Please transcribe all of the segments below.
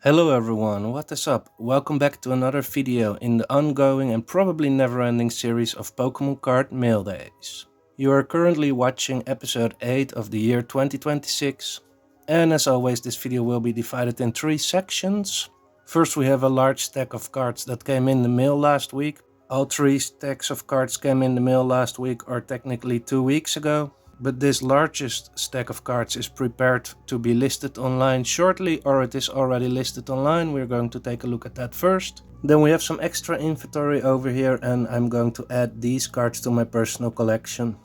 Hello everyone, what is up? Welcome back to another video in the ongoing and probably never-ending series of Pokemon Card Mail Days. You are currently watching episode 8 of the year 2026, and as always this video will be divided in 3 sections. First we have a large stack of cards that came in the mail last week. All 3 stacks of cards came in the mail last week, or technically 2 weeks ago. But this largest stack of cards is prepared to be listed online shortly, or it is already listed online. We're going to take a look at that first. Then we have some extra inventory over here, and I'm going to add these cards to my personal collection.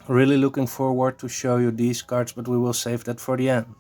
Really looking forward to show you these cards, but we will save that for the end.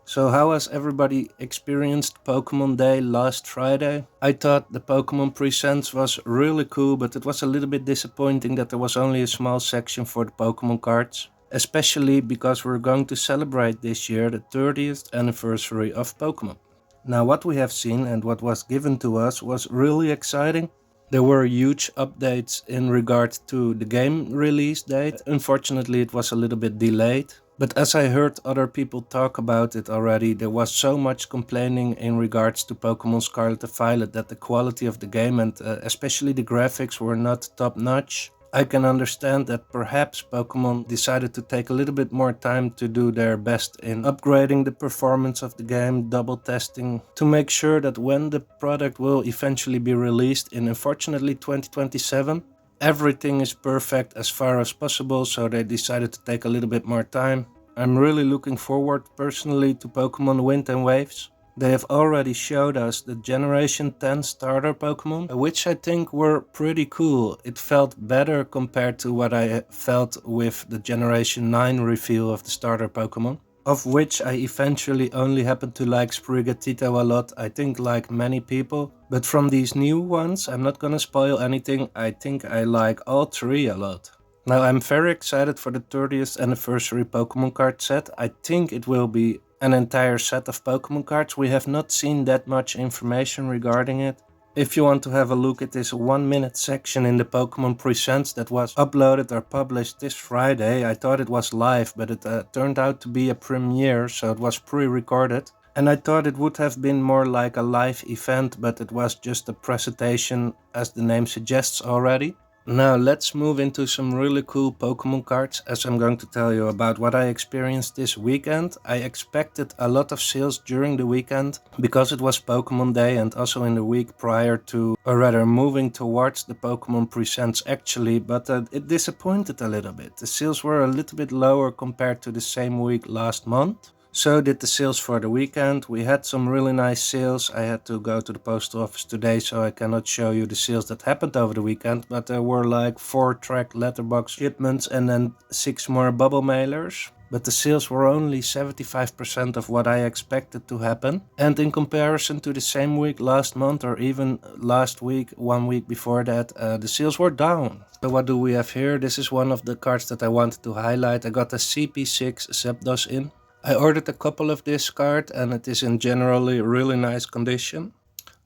So how has everybody experienced Pokemon Day last Friday? I thought the Pokemon Presents was really cool, but it was a little bit disappointing that there was only a small section for the Pokemon cards. Especially because we're going to celebrate this year the 30th anniversary of Pokemon. Now what we have seen and what was given to us was really exciting. There were huge updates in regard to the game release date. Unfortunately it was a little bit delayed. But as I heard other people talk about it already, there was so much complaining in regards to Pokemon Scarlet and Violet that the quality of the game and especially the graphics were not top notch. I can understand that perhaps Pokemon decided to take a little bit more time to do their best in upgrading the performance of the game, double testing, to make sure that when the product will eventually be released in unfortunately 2027, everything is perfect as far as possible, so they decided to take a little bit more time. I'm really looking forward personally to Pokemon Wind and Waves. They have already showed us the Generation 10 starter Pokemon, which I think were pretty cool. It felt better compared to what I felt with the Generation 9 reveal of the starter Pokemon, of which I eventually only happened to like Sprigatito a lot, I think like many people. But from these new ones, I'm not gonna spoil anything, I think I like all 3 a lot. Now I'm very excited for the 30th anniversary Pokemon card set. I think it will be an entire set of Pokemon cards. We have not seen that much information regarding it. If you want to have a look at this 1-minute section in the Pokemon Presents that was uploaded or published this Friday, I thought it was live, but it turned out to be a premiere, so it was pre-recorded. And I thought it would have been more like a live event, but it was just a presentation as the name suggests already. Now let's move into some really cool Pokemon cards, as I'm going to tell you about what I experienced this weekend. I expected a lot of sales during the weekend because it was Pokemon Day, and also in the week prior to, or rather moving towards the Pokemon Presents actually, but it disappointed a little bit. The sales were a little bit lower compared to the same week last month. So did the sales for the weekend. We had some really nice sales. I had to go to the post office today, so I cannot show you the sales that happened over the weekend, but there were like 4 tracked letterbox shipments and then 6 more bubble mailers. But the sales were only 75% of what I expected to happen. And in comparison to the same week last month, or even last week, 1 week before that, the sales were down. So what do we have here? This is one of the cards that I wanted to highlight. I got a CP6 Zapdos in. I ordered a couple of this card and it is in generally really nice condition.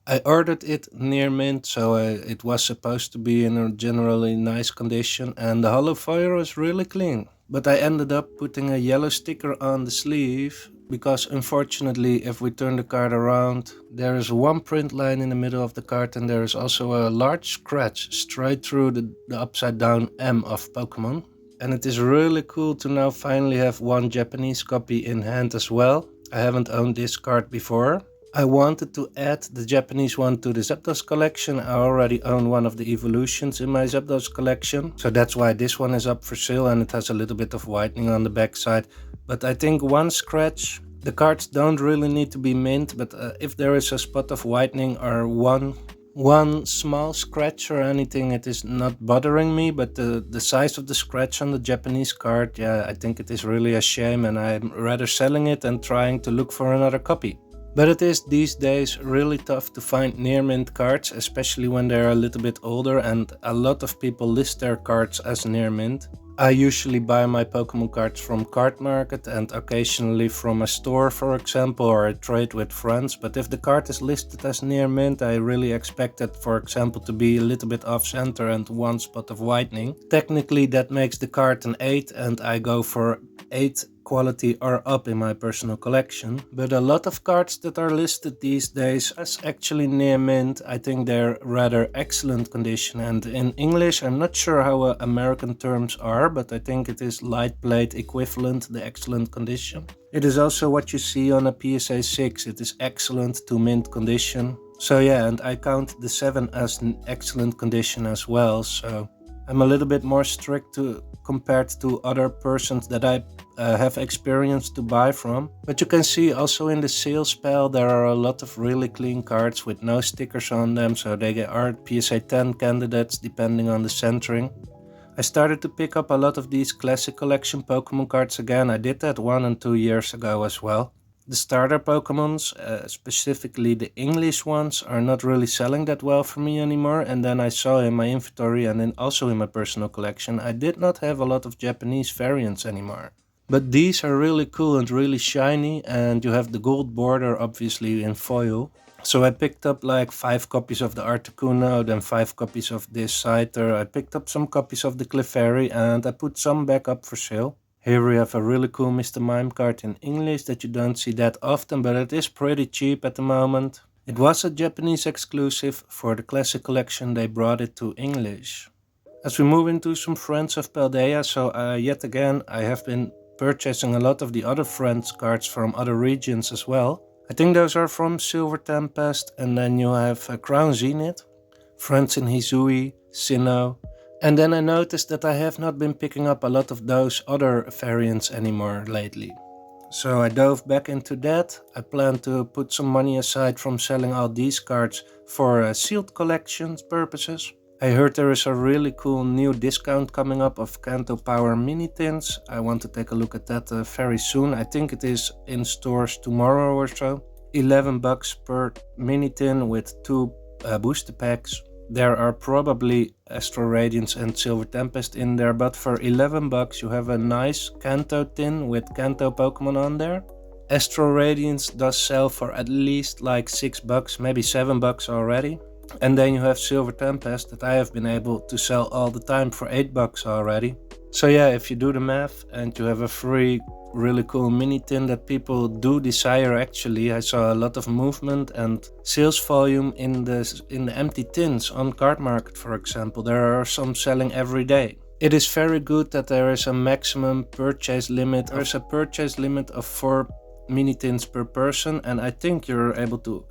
I ordered it near mint, so it was supposed to be in a generally nice condition, and the hollow foil is really clean. But I ended up putting a yellow sticker on the sleeve, because unfortunately if we turn the card around, there is one print line in the middle of the card and there is also a large scratch straight through the upside down M of Pokemon. And it is really cool to now finally have one Japanese copy in hand as well. I haven't owned this card before. I wanted to add the Japanese one to the Zapdos collection. I already own one of the evolutions in my Zapdos collection, so that's why this one is up for sale, and it has a little bit of whitening on the back side. But I think one scratch, the cards don't really need to be mint, but if there is a spot of whitening or one small scratch or anything, it is not bothering me, but the size of the scratch on the Japanese card, yeah, I think it is really a shame, and I'm rather selling it and trying to look for another copy. But it is these days really tough to find near mint cards, especially when they're a little bit older, and a lot of people list their cards as near mint. I usually buy my Pokemon cards from Card Market and occasionally from a store, for example, or I trade with friends. But if the card is listed as near mint, I really expect it, for example, to be a little bit off center and one spot of whitening. Technically that makes the card an 8, and I go for 8 quality are up in my personal collection, but a lot of cards that are listed these days as actually near mint. I think they're rather excellent condition, and in English I'm not sure how American terms are, but I think it is light plate equivalent, the excellent condition. It is also what you see on a PSA 6, it is excellent to mint condition. So yeah, and I count the 7 as an excellent condition as well, so I'm a little bit more strict compared to other persons that I have experience to buy from. But you can see also in the sales pile there are a lot of really clean cards with no stickers on them, so they are PSA 10 candidates depending on the centering. I started to pick up a lot of these classic collection Pokemon cards again. I did that 1 and 2 years ago as well. The starter Pokemons, specifically the English ones, are not really selling that well for me anymore, and then I saw in my inventory and then also in my personal collection I did not have a lot of Japanese variants anymore. But these are really cool and really shiny, and you have the gold border obviously in foil. So I picked up like 5 copies of the Articuno, then 5 copies of this Scyther, I picked up some copies of the Clefairy, and I put some back up for sale. Here we have a really cool Mr. Mime card in English that you don't see that often, but it is pretty cheap at the moment. It was a Japanese exclusive. For the classic collection they brought it to English. As we move into some Friends of Paldea, so yet again I have been purchasing a lot of the other Friends cards from other regions as well. I think those are from Silver Tempest, and then you have Crown Zenith, Friends in Hisui, Sinnoh. And then I noticed that I have not been picking up a lot of those other variants anymore lately. So I dove back into that. I plan to put some money aside from selling all these cards for sealed collections purposes. I heard there is a really cool new discount coming up of Kanto Power mini tins. I want to take a look at that very soon. I think it is in stores tomorrow or so. $11 per mini tin with 2 booster packs. There are probably Astral Radiance and Silver Tempest in there, but for $11 you have a nice Kanto tin with Kanto Pokemon on there. Astral Radiance does sell for at least like $6, maybe $7 already. And then you have Silver Tempest that I have been able to sell all the time for $8 already. So yeah, if you do the math and you have a free really cool mini tin that people do desire actually. I saw a lot of movement and sales volume in the empty tins on Card Market, for example. There are some selling every day. It is very good that there is a maximum purchase limit. There's a purchase limit of 4 mini tins per person, and I think you're able to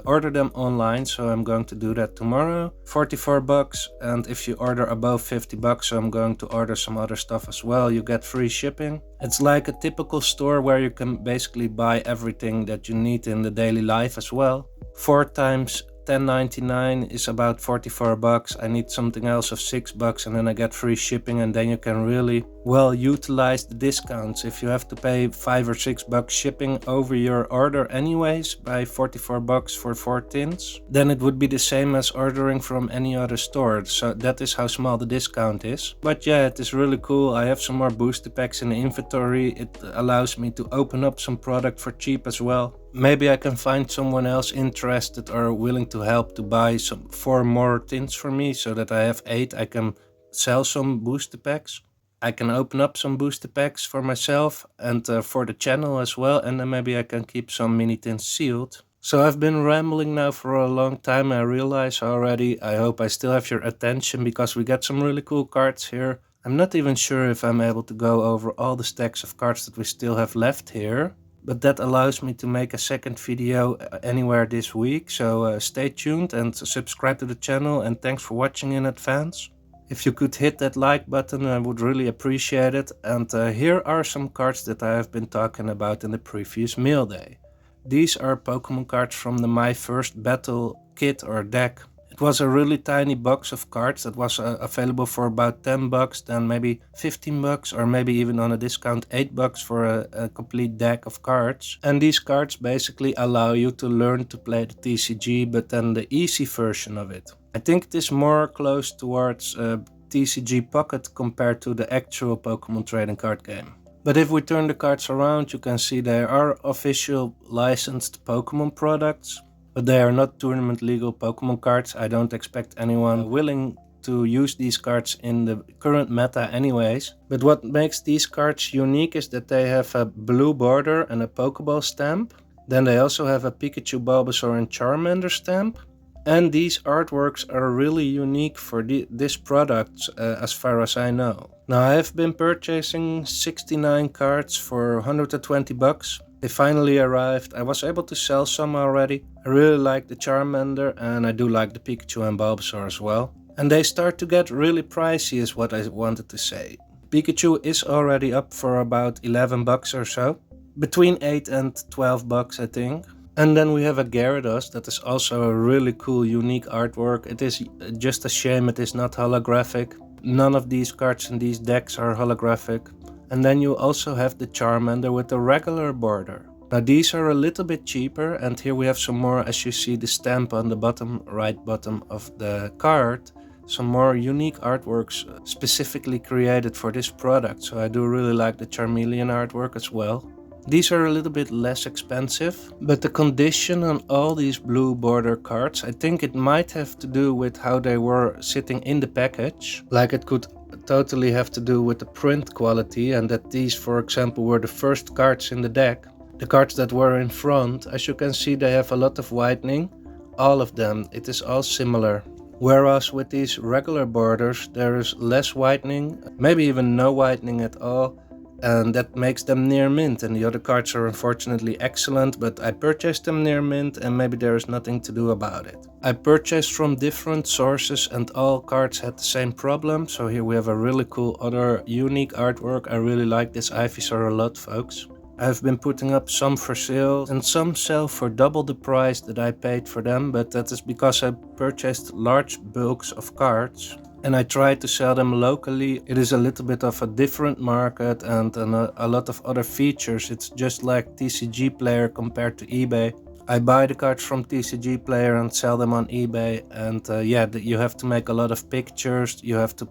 order them online, so I'm going to do that tomorrow. $44, and if you order above $50, so I'm going to order some other stuff as well, you get free shipping. It's like a typical store where you can basically buy everything that you need in the daily life as well. 4 times $10.99 is about $44. I need something else of $6 and then I get free shipping, and then you can really well utilize the discounts. If you have to pay $5 or $6 shipping over your order anyways by $44 for 4 tins, then it would be the same as ordering from any other store. So that is how small the discount is. But yeah, it is really cool. I have some more booster packs in the inventory. It allows me to open up some product for cheap as well. Maybe I can find someone else interested or willing to help to buy 4 more tins for me, so that I have 8. I can sell some booster packs. I can open up some booster packs for myself and for the channel as well, and then maybe I can keep some mini tins sealed. So I've been rambling now for a long time, I realize already. I hope I still have your attention because we get some really cool cards here. I'm not even sure if I'm able to go over all the stacks of cards that we still have left here, but that allows me to make a second video anywhere this week. So stay tuned and subscribe to the channel, and thanks for watching in advance. If you could hit that like button, I would really appreciate it. And here are some cards that I have been talking about in the previous mail day. These are Pokemon cards from the My First Battle kit or deck. It was a really tiny box of cards that was available for about $10, then maybe $15, or maybe even on a discount $8 for a complete deck of cards. And these cards basically allow you to learn to play the TCG, but then the easy version of it. I think it is more close towards TCG Pocket compared to the actual Pokemon trading card game. But if we turn the cards around, you can see they are official licensed Pokemon products, but they are not tournament legal Pokemon cards. I don't expect anyone willing to use these cards in the current meta anyways. But what makes these cards unique is that they have a blue border and a Pokeball stamp. Then they also have a Pikachu, Bulbasaur and Charmander stamp. And these artworks are really unique for this product as far as I know. Now I have been purchasing 69 cards for 120 bucks. They finally arrived. I was able to sell some already. I really like the Charmander and I do like the Pikachu and Bulbasaur as well. And they start to get really pricey is what I wanted to say. Pikachu is already up for about 11 bucks or so. Between 8 and 12 bucks I think. And then we have a Gyarados that is also a really cool, unique artwork. It is just a shame it is not holographic. None of these cards in these decks are holographic. And then you also have the Charmander with the regular border. Now these are a little bit cheaper, and here we have some more, as you see the stamp on the bottom, right bottom of the card. Some more unique artworks specifically created for this product. So I do really like the Charmeleon artwork as well. These are a little bit less expensive, but the condition on all these blue border cards, I think it might have to do with how they were sitting in the package. Like it could totally have to do with the print quality, and that these, for example, were the first cards in the deck. The cards that were in front, as you can see, they have a lot of whitening. All of them, it is all similar. Whereas with these regular borders, there is less whitening, maybe even no whitening at all. And that makes them near mint, and the other cards are unfortunately excellent, but I purchased them near mint and maybe there is nothing to do about it. I purchased from different sources and all cards had the same problem, so here we have a really cool other unique artwork. I really like this Ivysaur a lot, folks. I've been putting up some for sale and some sell for double the price that I paid for them, but that is because I purchased large bulks of cards. And I try to sell them locally. It is a little bit of a different market and a lot of other features. It's just like TCG Player compared to eBay. I buy the cards from TCG Player and sell them on eBay. And you have to make a lot of pictures. You have to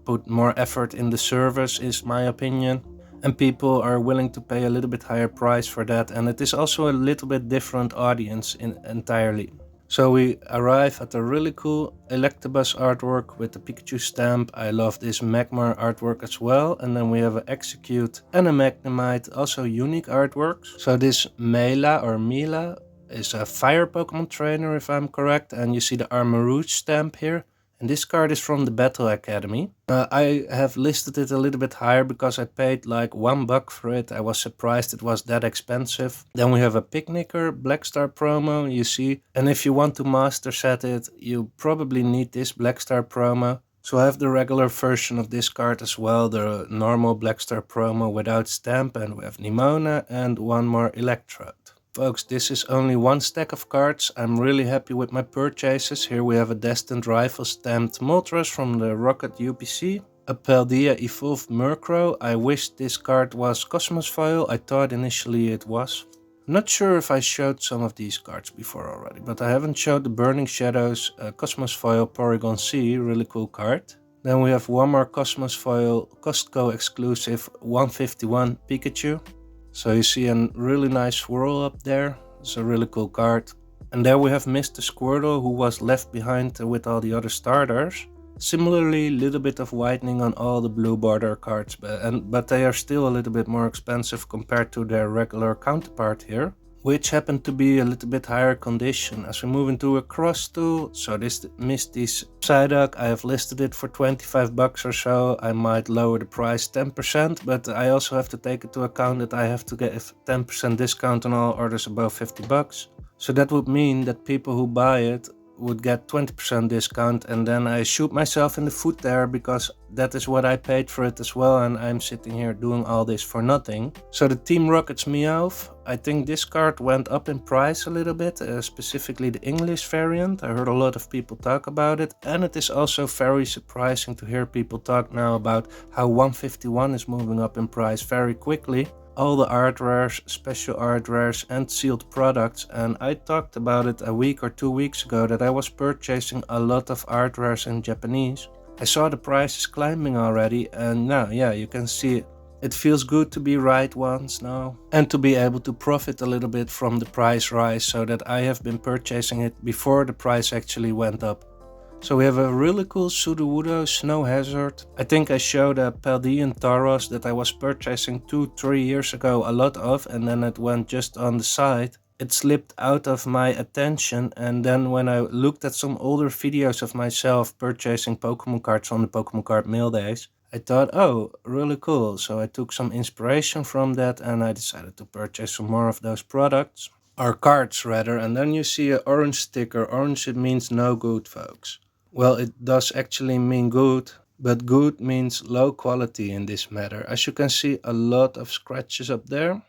put more effort in the service, is my opinion. And people are willing to pay a little bit higher price for that. And it is also a little bit different audience entirely. So we arrive at a really cool Electabuzz artwork with the Pikachu stamp. I love this Magmar artwork as well. And then we have an Execute and a Magnemite, also unique artworks. So this Mila is a fire Pokemon trainer if I'm correct. And you see the Armarouge stamp here. And this card is from the Battle Academy. I have listed it a little bit higher because I paid like $1 for it. I was surprised it was that expensive. Then we have a Picnicker Blackstar promo, you see. And if you want to master set it, you probably need this Blackstar promo. So I have the regular version of this card as well, the normal Blackstar promo without stamp. And we have Nimona and one more Electrode. Folks, this is only one stack of cards. I'm really happy with my purchases. Here we have a Destined Rival stamped Moltres from the Rocket UPC. A Paldea Evolved Murkrow. I wish this card was Cosmos Foil. I thought initially it was. I'm not sure if I showed some of these cards before already, but I haven't showed the Burning Shadows Cosmos Foil Porygon C. Really cool card. Then we have one more Cosmos Foil Costco exclusive 151 Pikachu. So you see a really nice swirl up there. It's a really cool card. And there we have Mr. Squirtle, who was left behind with all the other starters. Similarly, a little bit of whitening on all the blue border cards, but they are still a little bit more expensive compared to their regular counterpart here, which happened to be a little bit higher condition. As we move into a cross tool, so this Misty's Psyduck, I have listed it for $25 or so. I might lower the price 10%, but I also have to take into account that I have to get a 10% discount on all orders above $50. So that would mean that people who buy it would get 20% discount, and then I shoot myself in the foot there because that is what I paid for it as well, and I'm sitting here doing all this for nothing. So the Team Rocket's Meowth, I think this card went up in price a little bit, specifically the English variant. I heard a lot of people talk about it, and it is also very surprising to hear people talk now about how 151 is moving up in price very quickly. All the art rares, special art rares and sealed products, and I talked about it a week or 2 weeks ago that I was purchasing a lot of art rares in Japanese. I saw the prices climbing already, and now you can see it feels good to be right once now and to be able to profit a little bit from the price rise, so that I have been purchasing it before the price actually went up. So we have a really cool Sudowoodo Snow Hazard. I think I showed a Paldean Tauros that I was purchasing 2-3 years ago a lot of, and then it went just on the side. It slipped out of my attention, and then when I looked at some older videos of myself purchasing Pokemon cards on the Pokemon Card Mail Days, I thought, oh, really cool. So I took some inspiration from that and I decided to purchase some more of those products. Or cards rather, and then you see an orange sticker. Orange, it means no good, folks. Well, it does actually mean good, but good means low quality in this matter. As you can see, a lot of scratches up there.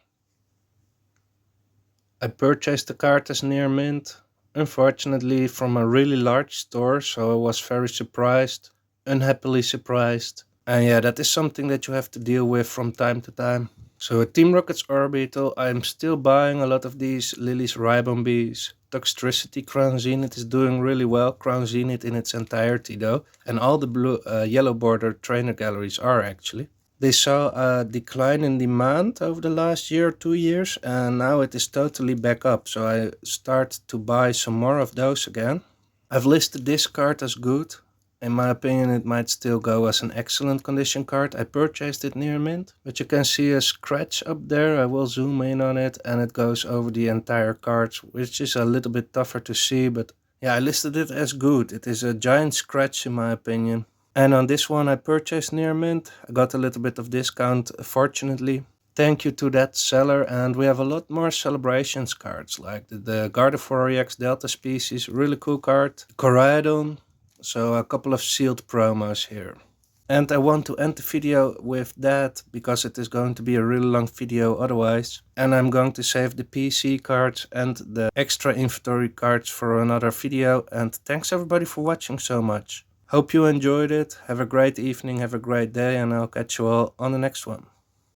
I purchased the card as near mint, unfortunately from a really large store, so I was very surprised, unhappily surprised. And yeah, that is something that you have to deal with from time to time. So at Team Rocket's Orbital, I'm still buying a lot of these Lily's Ribombes. Toxtricity Crown Zenith is doing really well, Crown Zenith in its entirety though, and all the yellow border trainer galleries are actually. They saw a decline in demand over the last year or 2 years, and now it is totally back up, so I start to buy some more of those again. I've listed this card as good. In my opinion, it might still go as an excellent condition card. I purchased it near mint, but you can see a scratch up there. I will zoom in on it and it goes over the entire card, which is a little bit tougher to see, but yeah, I listed it as good. It is a giant scratch in my opinion. And on this one I purchased near mint. I got a little bit of discount, fortunately. Thank you to that seller, and we have a lot more celebrations cards, like the Gardevoir EX Delta Species, really cool card. Koraidon. So a couple of sealed promos here. And I want to end the video with that, because it is going to be a really long video otherwise. And I'm going to save the PC cards and the extra inventory cards for another video. And thanks everybody for watching so much. Hope you enjoyed it. Have a great evening, have a great day, and I'll catch you all on the next one.